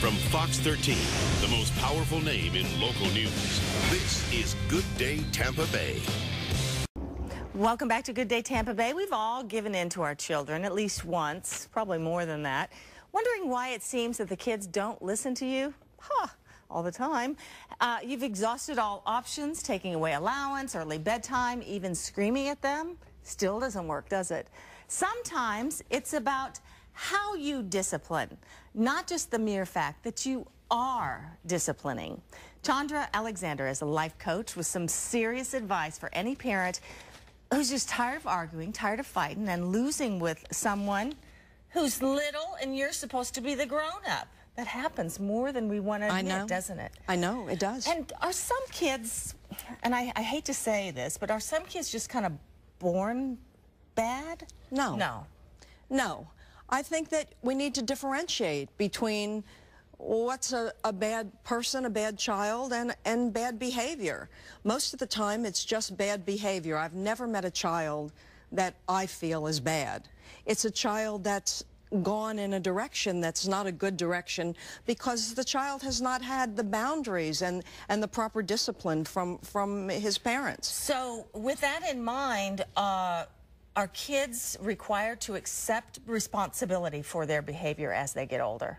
From Fox 13, the most powerful name in local news, this is Good Day Tampa Bay. Welcome back to Good Day Tampa Bay. We've all given in to our children at least once, probably more than that. Wondering why it seems that the kids don't listen to you? All the time. You've exhausted all options, taking away allowance, early bedtime, even screaming at them. Still doesn't work, does it? Sometimes it's about how you discipline, not just the mere fact that you are disciplining. Chandra Alexander is a life coach with some serious advice for any parent who's just tired of arguing, tired of fighting, and losing with someone who's little and you're supposed to be the grown-up. That happens more than we want to admit, doesn't it? I know, it does. And are some kids, and I hate to say this, but are some kids just kind of born bad? No. No. No. I think that we need to differentiate between what's a bad person, a bad child, and bad behavior. Most of the time, it's just bad behavior. I've never met a child that I feel is bad. It's a child that's gone in a direction that's not a good direction because the child has not had the boundaries and the proper discipline from his parents. So with that in mind, are kids required to accept responsibility for their behavior as they get older?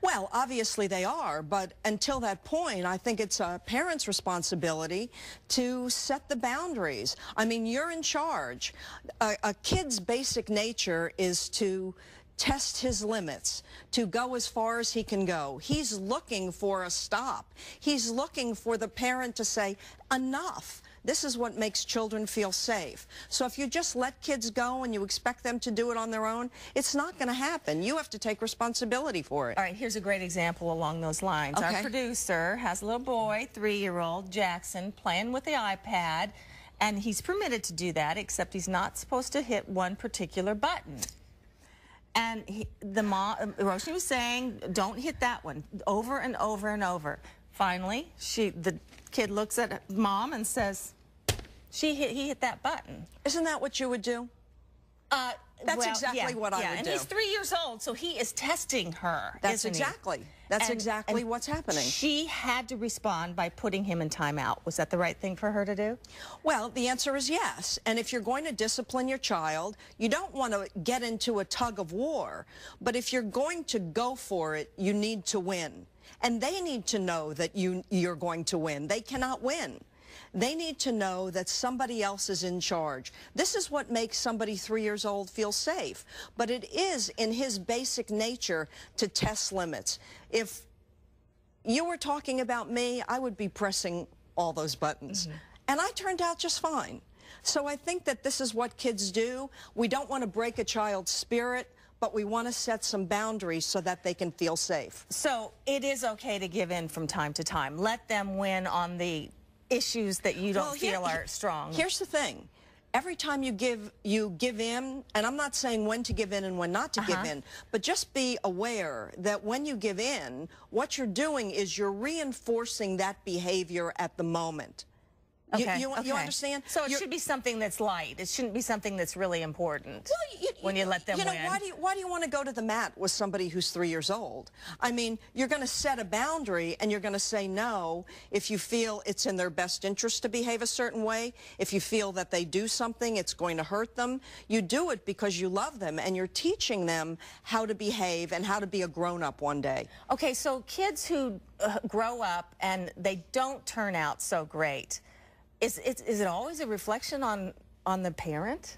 Well, obviously they are, but until that point, I think it's a parent's responsibility to set the boundaries. I mean, you're in charge. A kid's basic nature is to test his limits, to go as far as he can go. He's looking for a stop. He's looking for the parent to say, enough. This is what makes children feel safe. So if you just let kids go and you expect them to do it on their own, it's not going to happen. You have to take responsibility for it. All right, here's a great example along those lines. Okay. Our producer has a little boy, 3-year-old Jackson, playing with the iPad, and he's permitted to do that, except he's not supposed to hit one particular button. And Roshni was saying, don't hit that one, over and over and over. Finally, the kid looks at mom and says, he hit that button. Isn't that what you would do? That's exactly what I would do. And he's 3 years old, so he is testing her. That's exactly what's happening. She had to respond by putting him in timeout. Was that the right thing for her to do? Well, the answer is yes. And if you're going to discipline your child, you don't want to get into a tug of war. But if you're going to go for it, you need to win. And they need to know that you're going to win. They cannot win. They need to know that somebody else is in charge. This is what makes somebody 3 years old feel safe. But it is in his basic nature to test limits. If you were talking about me, I would be pressing all those buttons. And I turned out just fine. So I think that this is what kids do. We don't want to break a child's spirit, but we want to set some boundaries so that they can feel safe. So it is okay to give in from time to time. Let them win on the issues that you don't feel are strong. Here's the thing. Every time you give in, and I'm not saying when to give in and when not to give in, but just be aware that when you give in, what you're doing is you're reinforcing that behavior at the moment. Okay. You understand? So it should be something that's light. It shouldn't be something that's really important when you let them win. Why do you want to go to the mat with somebody who's 3 years old? I mean, you're going to set a boundary and you're going to say no if you feel it's in their best interest to behave a certain way. If you feel that they do something, it's going to hurt them. You do it because you love them and you're teaching them how to behave and how to be a grown-up one day. Okay, so kids who grow up and they don't turn out so great, is it always a reflection on the parent?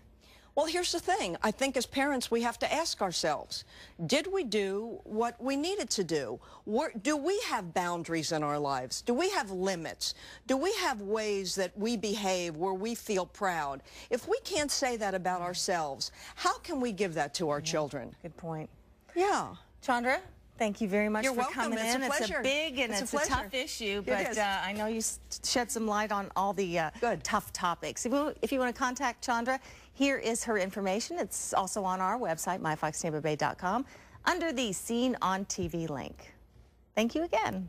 Well, here's the thing. I think as parents, we have to ask ourselves, did we do what we needed to do? Do we have boundaries in our lives? Do we have limits? Do we have ways that we behave where we feel proud? If we can't say that about ourselves, how can we give that to our children? Good point. Yeah. Chandra? Thank you very much for coming in. It's a big and it's a tough issue, but I know you shed some light on all the tough topics. If you want to contact Chandra, here is her information. It's also on our website, myfoxtampabay.com, under the Seen on TV link. Thank you again.